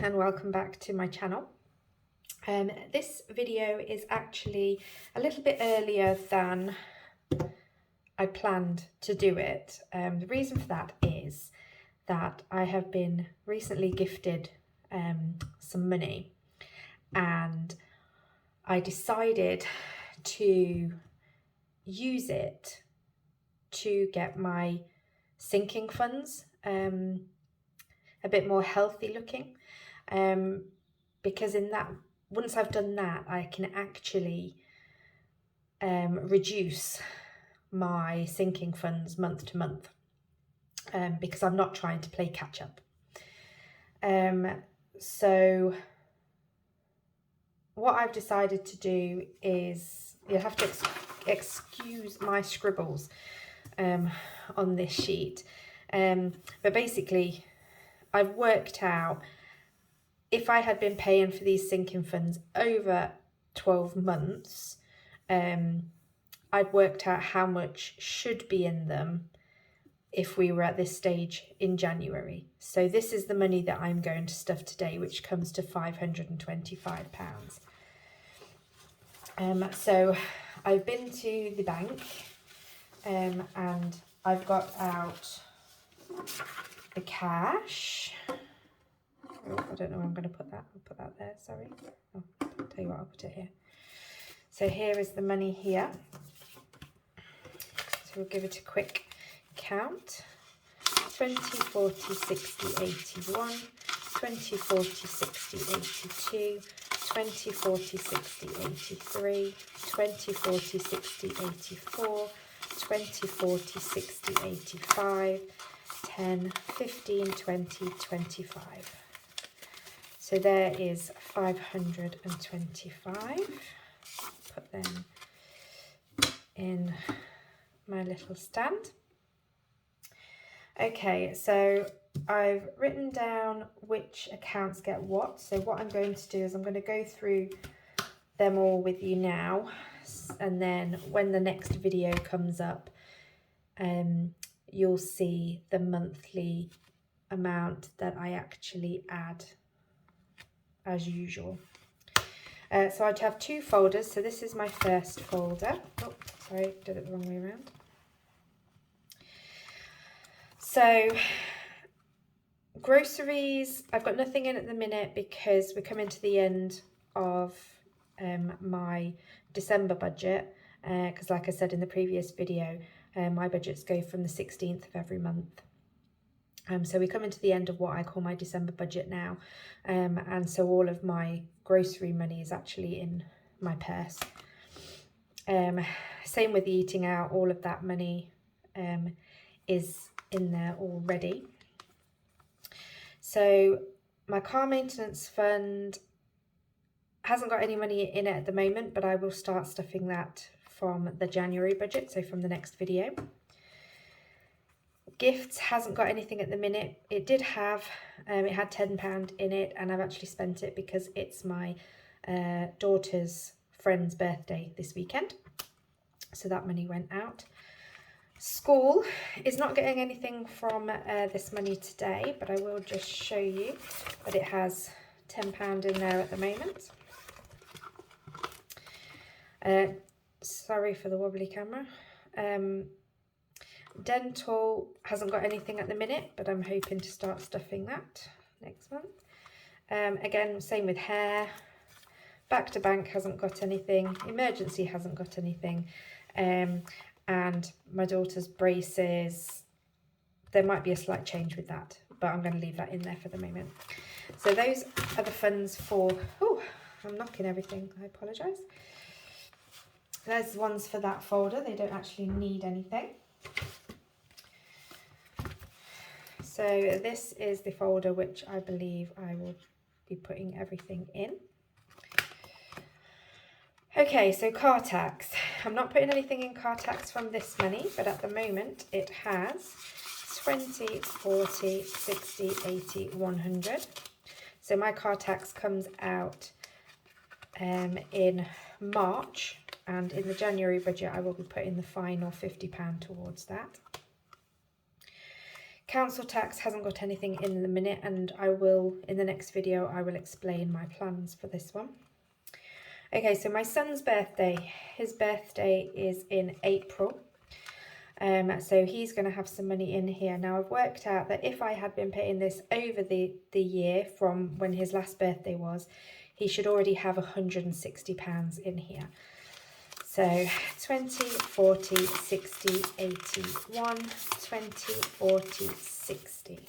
and welcome back to my channel. This video is actually a little bit earlier than I planned to do it. The reason for that is that I have been recently gifted some money, and I decided to use it to get my sinking funds a bit more healthy looking, because in that, once I've done that, I can actually reduce my sinking funds month to month, because I'm not trying to play catch up. So what I've decided to do is, you'll have to excuse my scribbles on this sheet, but basically I've worked out, if I had been paying for these sinking funds over 12 months, I'd worked out how much should be in them if we were at this stage in January. So this is the money that I'm going to stuff today, which comes to £525. So I've been to the bank, and I've got out the cash. Oh, I don't know where I'm going to put that. I'll put that there, sorry. Oh, I'll tell you what, I'll put it here. So here is the money here. So we'll give it a quick count. 20, 40, 60, 81, 20, 40, 60, 82, 20, 40, 60, 83, 20, 40, 60, 84, 20, 40, 60, 85, 10, 15, 20, 25. So there is 525. Put them in my little stand. Okay, so I've written down which accounts get what. So what I'm going to do is I'm going to go through them all with you now, and then when the next video comes up, you'll see the monthly amount that I actually add as usual. So I'd have two folders. So this is my first folder. Oh, sorry, did it the wrong way around. So groceries, I've got nothing in at the minute because we're coming to the end of my December budget, because like I said in the previous video, my budgets go from the 16th of every month. So we're coming to the end of what I call my December budget now, and so all of my grocery money is actually in my purse. Same with the eating out, all of that money is in there already. So my car maintenance fund hasn't got any money in it at the moment, but I will start stuffing that from the January budget, so from the next video. Gifts hasn't got anything at the minute. It did have, it had £10 in it, and I've actually spent it because it's my daughter's friend's birthday this weekend. So that money went out. School is not getting anything from this money today, but I will just show you that it has £10 in there at the moment. Sorry for the wobbly camera. Dental hasn't got anything at the minute, but I'm hoping to start stuffing that next month. Again, same with hair. Back to bank hasn't got anything. Emergency hasn't got anything. And my daughter's braces, there might be a slight change with that, but I'm going to leave that in there for the moment. So those are the funds for, oh, I'm knocking everything, I apologise. There's the ones for that folder, they don't actually need anything. So this is the folder which I believe I will be putting everything in. Okay, so car tax. I'm not putting anything in car tax from this money, but at the moment it has 20, 40, 60, 80, 100. So my car tax comes out in March, and in the January budget I will be putting the final £50 towards that. Council tax hasn't got anything in the minute, and I will, in the next video, I will explain my plans for this one. Okay, so my son's birthday, his birthday is in April. So he's going to have some money in here. Now I've worked out that if I had been paying this over the year from when his last birthday was, he should already have £160 in here. So 20, 40, 60, 81, 20, 40, 60.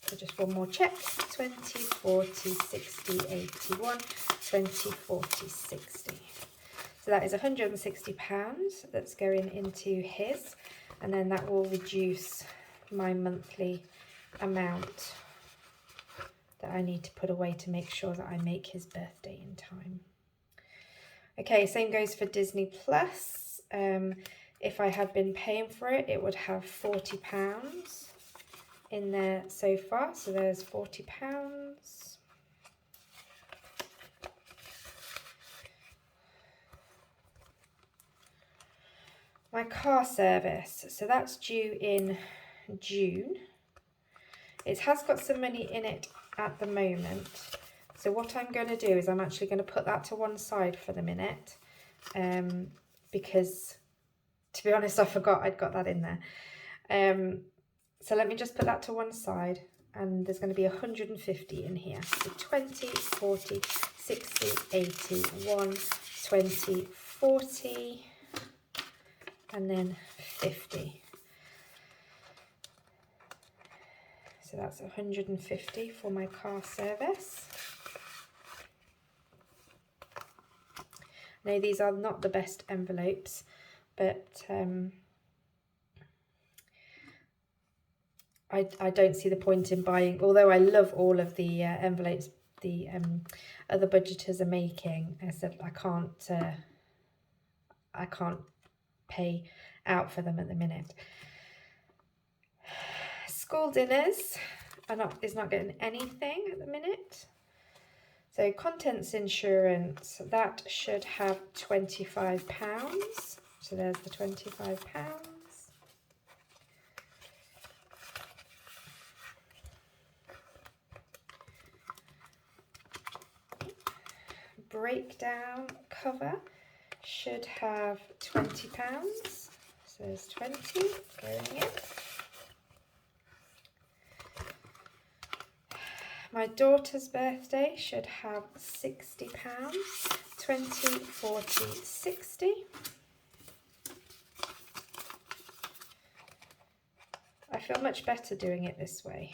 So just one more check. 20, 40, 60, 81, 20, 40, 60. So that is £160 that's going into his, and then that will reduce my monthly amount that I need to put away to make sure that I make his birthday in time. Okay, same goes for Disney Plus. If I had been paying for it, it would have £40 in there so far. So there's £40. My car service, so that's due in June. It has got some money in it at the moment. So what I'm going to do is I'm actually going to put that to one side for the minute, because to be honest, I forgot I'd got that in there. So let me just put that to one side, and there's going to be 150 in here. So 20, 40, 60, 80, 1, 20, 40, and then 50. So that's 150 for my car service. Now these are not the best envelopes, but I don't see the point in buying, although I love all of the envelopes the other budgeters are making. I said I can't pay out for them at the minute. School dinners is not getting anything at the minute. So contents insurance, that should have £25. So there's the £25. Breakdown cover should have £20. So there's 20 going in. My daughter's birthday should have £60. 20, 40, 60. I feel much better doing it this way.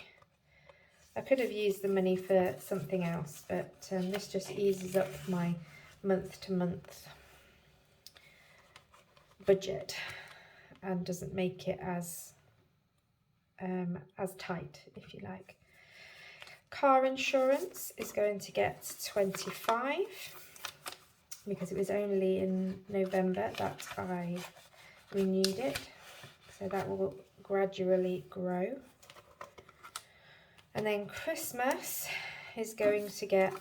I could have used the money for something else, but this just eases up my month-to-month budget and doesn't make it as tight, if you like. Car insurance is going to get 25 because it was only in November that I renewed it, so that will gradually grow. And then Christmas is going to get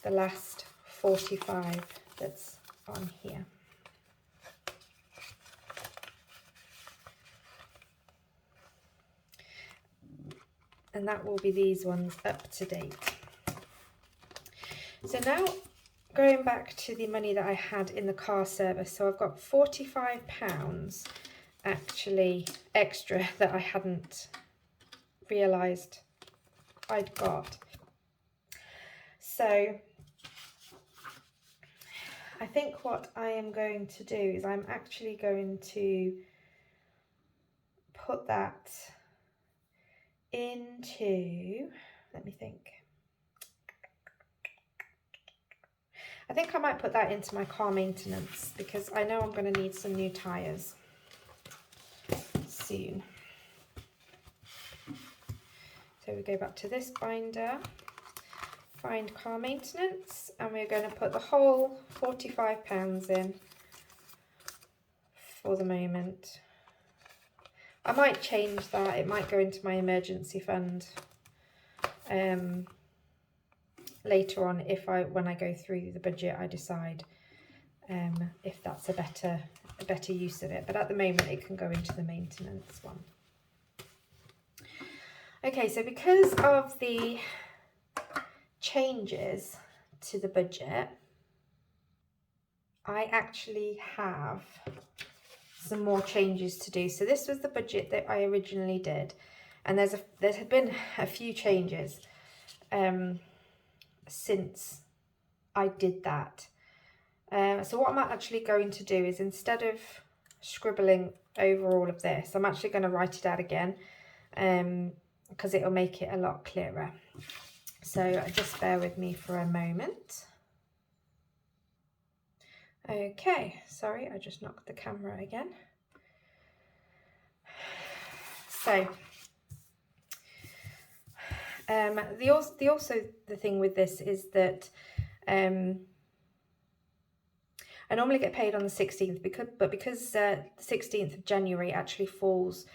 the last 45 that's on here. And that will be these ones up to date. So now going back to the money that I had in the car service, so I've got £45 actually extra that I hadn't realised I'd got. So I think what I am going to do is I'm actually going to put that into, let me think. I think I might put that into my car maintenance because I know I'm going to need some new tyres soon. So we go back to this binder, find car maintenance, and we're going to put the whole £45 in for the moment. I might change that, it might go into my emergency fund later on if when I go through the budget I decide if that's a better a better use of it, but at the moment it can go into the maintenance one. Okay, so because of the changes to the budget, I actually have some more changes to do. So this was the budget that I originally did, and there have been a few changes since I did that. So what I'm actually going to do is, instead of scribbling over all of this, I'm actually going to write it out again, because it'll make it a lot clearer. So just bear with me for a moment. Okay, sorry, I just knocked the camera again. So the thing with this is that I normally get paid on the 16th, because the 16th of January actually falls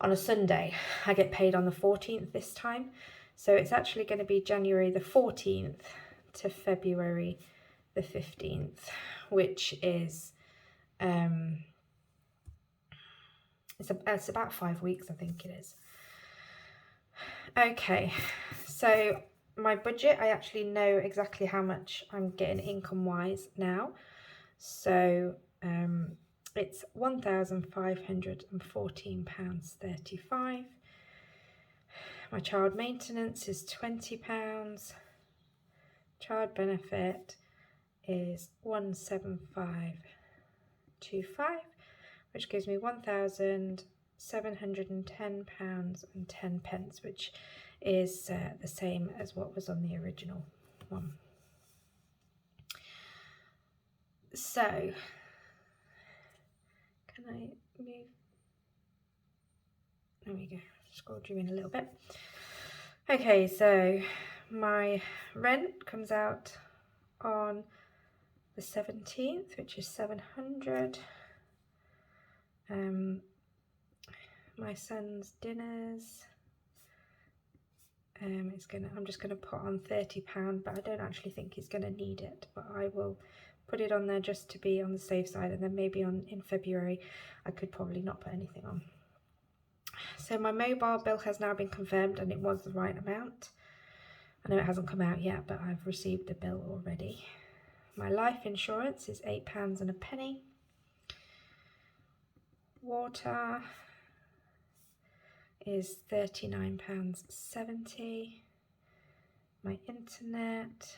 on a Sunday, I get paid on the 14th this time. So it's actually going to be January the 14th to February the 15th, which is it's about 5 weeks, I think it is. Okay, so my budget, I actually know exactly how much I'm getting income wise now. So it's £1,514.35. My child maintenance is £20. Child benefit is £175.25, which gives me £1,710.10, which is the same as what was on the original one. So, can I move? There we go, scrolled you in a little bit. Okay, so my rent comes out on the 17th, which is 700. My son's dinners, I'm just gonna put on £30, but I don't actually think he's gonna need it, but I will put it on there just to be on the safe side, and then maybe in February I could probably not put anything on. So my mobile bill has now been confirmed, and it was the right amount. I know it hasn't come out yet, but I've received the bill already. My life insurance is £8 and a penny. Water is £39.70. My internet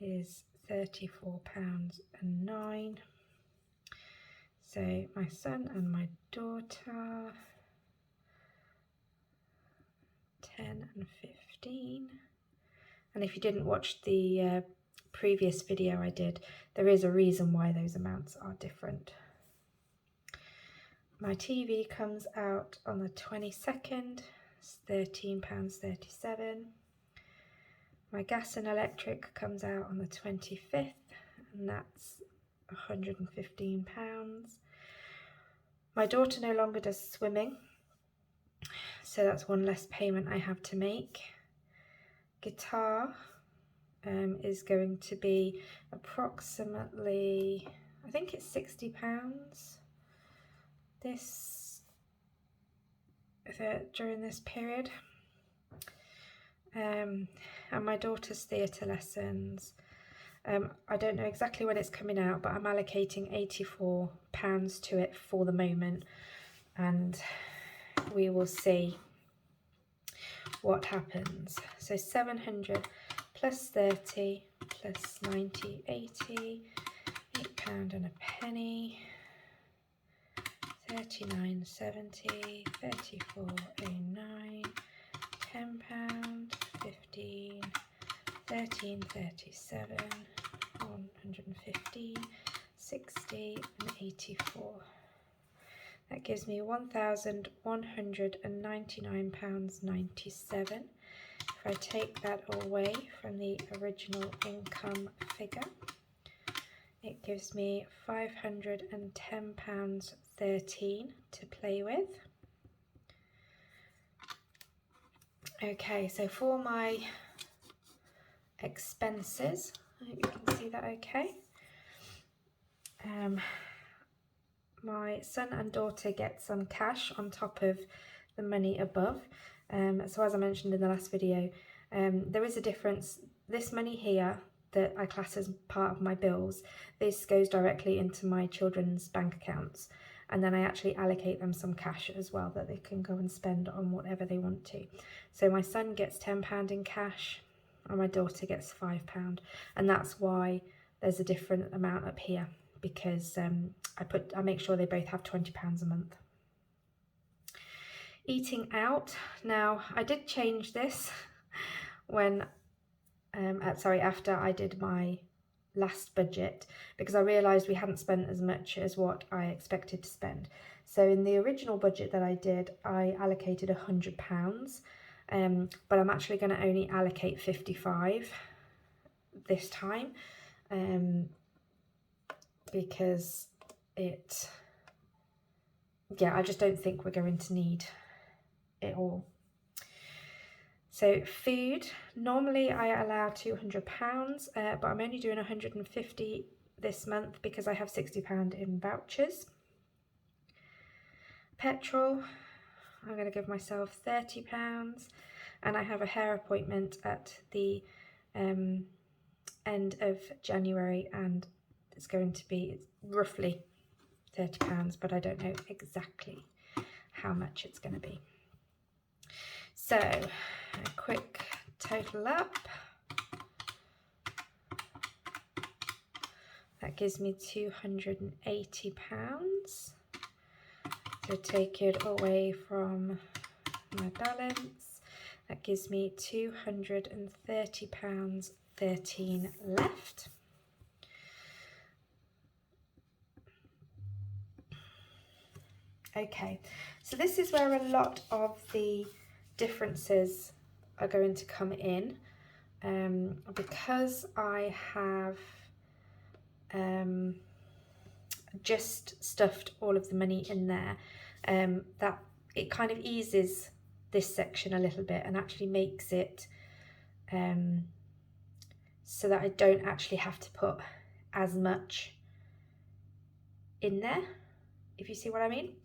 is £34.09. So my son and my daughter, 10 and 15. And if you didn't watch the previous video I did, there is a reason why those amounts are different. My TV comes out on the 22nd, it's £13.37. My gas and electric comes out on the 25th, and that's £115. My daughter no longer does swimming, so that's one less payment I have to make. Guitar is going to be approximately, I think it's £60 during this period. And my daughter's theatre lessons, I don't know exactly when it's coming out, but I'm allocating £84 to it for the moment, and we will see what happens. So 700 plus 30 plus 90, 80, £8 and a penny, 39.70, 34.09, £10, 15, 13.37, 115, 60 and 84. That gives me £1,199.97. If I take that away from the original income figure, it gives me £510.13 to play with. Okay, so for my expenses, I hope you can see that okay. my son and daughter get some cash on top of the money above. So as I mentioned in the last video, there is a difference. This money here that I class as part of my bills, this goes directly into my children's bank accounts, and then I actually allocate them some cash as well that they can go and spend on whatever they want to. So my son gets £10 in cash and my daughter gets £5, and that's why there's a different amount up here, because I make sure they both have £20 a month. Eating out, now I did change this when after I did my last budget, because I realised we hadn't spent as much as what I expected to spend. So in the original budget that I did, I allocated £100, but I'm actually going to only allocate 55 this time, because I just don't think we're going to need it all. So food, normally I allow £200, but I'm only doing 150 this month because I have £60 in vouchers. Petrol, I'm going to give myself £30, and I have a hair appointment at the end of January, and it's going to be roughly £30, but I don't know exactly how much it's going to be. So a quick total up, that gives me £280. So take it away from my balance, that gives me £230.13 left. Okay, so this is where a lot of the differences are going to come in, because I have just stuffed all of the money in there, that it kind of eases this section a little bit and actually makes it so that I don't actually have to put as much in there, if you see what I mean.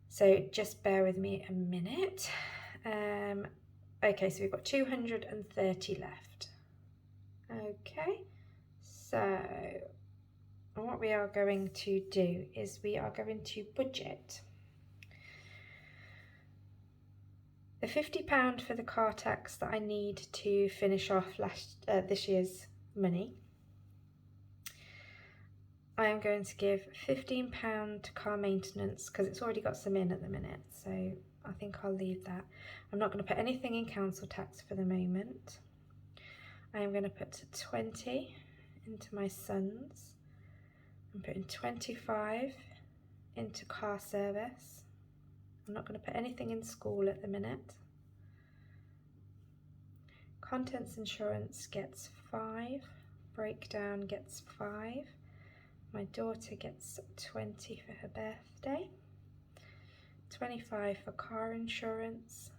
So just bear with me a minute. Okay, so we've got 230 left. Okay, so what we are going to do is we are going to budget the £50 for the car tax that I need to finish off this year's money. I am going to give £15 to car maintenance because it's already got some in at the minute, so I think I'll leave that. I'm not going to put anything in council tax for the moment. I am going to put 20 into my son's. I'm putting 25 into car service. I'm not going to put anything in school at the minute. Contents insurance gets 5. Breakdown gets 5. My daughter gets 20 for her birthday. 25 for car insurance.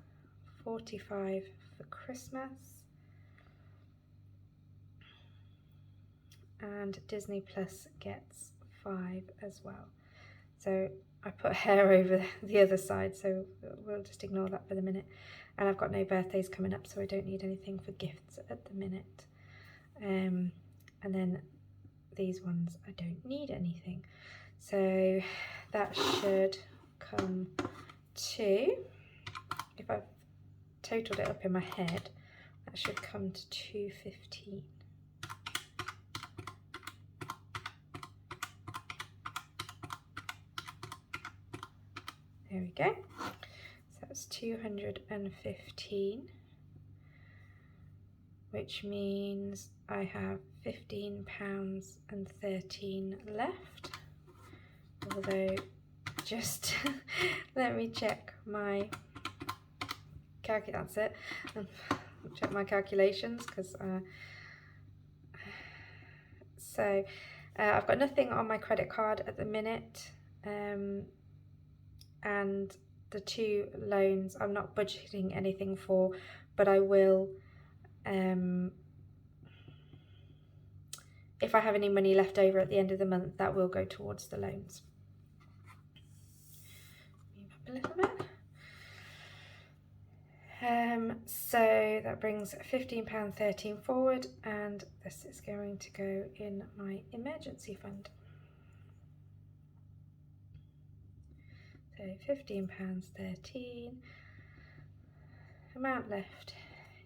45 for Christmas. And Disney Plus gets 5 as well. So I put hair over the other side, so we'll just ignore that for the minute. And I've got no birthdays coming up, so I don't need anything for gifts at the minute. And then these ones, I don't need anything. So that should come to, if I've totaled it up in my head, that should come to 215. There we go. So that's 215, which means I have £15.13 left. Although, just let me check my that's it. Check my calculations, because I've got nothing on my credit card at the minute. And the 2 loans I'm not budgeting anything for, but I will if I have any money left over at the end of the month, that will go towards the loans. Move up a little bit. So that brings £15.13 forward, and this is going to go in my emergency fund. So £15.13, amount left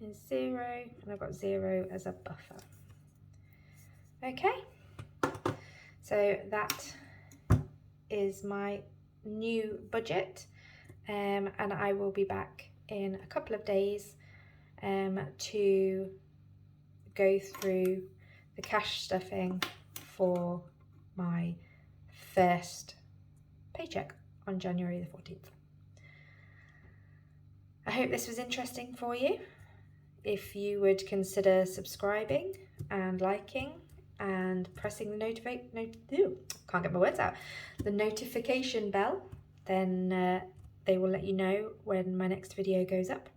is 0, and I've got 0 as a buffer. Okay, so that is my new budget, and I will be back in a couple of days to go through the cash stuffing for my first paycheck on January the 14th. I hope this was interesting for you. If you would consider subscribing and liking and pressing the notification bell, then they will let you know when my next video goes up.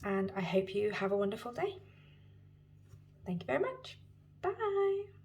And I hope you have a wonderful day. Thank you very much. Bye.